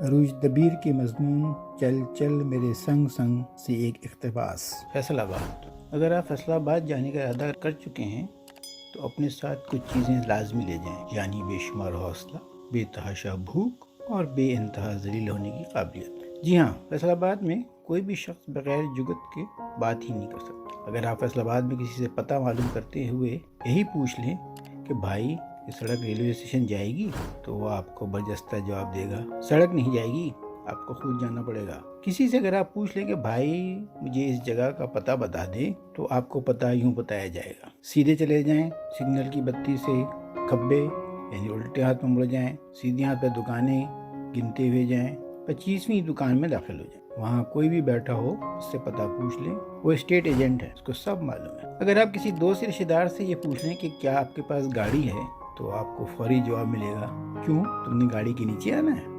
عروج دبیر کے مضمون چل چل میرے سنگ سنگ سے ایک اقتباس۔ فیصل آباد۔ اگر آپ فیصل آباد جانے کا ارادہ کر چکے ہیں تو اپنے ساتھ کچھ چیزیں لازمی لے جائیں، یعنی بے شمار حوصلہ، بے تحاشا بھوک اور بے انتہا ذلیل ہونے کی قابلیت۔ جی ہاں، فیصل آباد میں کوئی بھی شخص بغیر جگت کے بات ہی نہیں کر سکتا۔ اگر آپ فیصل آباد میں کسی سے پتہ معلوم کرتے ہوئے یہی پوچھ لیں کہ بھائی یہ سڑک ریلوے اسٹیشن جائے گی، تو وہ آپ کو برجستہ جواب دے گا سڑک نہیں جائے گی، آپ کو خود جانا پڑے گا۔ کسی سے اگر آپ پوچھ لیں کہ بھائی مجھے اس جگہ کا پتہ بتا دے، تو آپ کو پتہ یوں بتایا جائے گا، سیدھے چلے جائیں، سگنل کی بتی سے کھبے یعنی الٹے ہاتھ میں مڑ جائیں، سیدھے ہاتھ پہ دکانیں گنتے ہوئے جائیں، 25ویں دکان میں داخل ہو جائیں۔ وہاں کوئی بھی بیٹھا ہو اس سے پتہ پوچھ لیں، وہ اسٹیٹ ایجنٹ ہے، اس کو سب معلوم ہے۔ اگر آپ کسی دوست رشتہ دار سے یہ پوچھ لیں کہ کیا آپ کے پاس گاڑی ہے، تو آپ کو فوری جواب ملے گا، کیوں تم نے گاڑی کے نیچے آنا ہے؟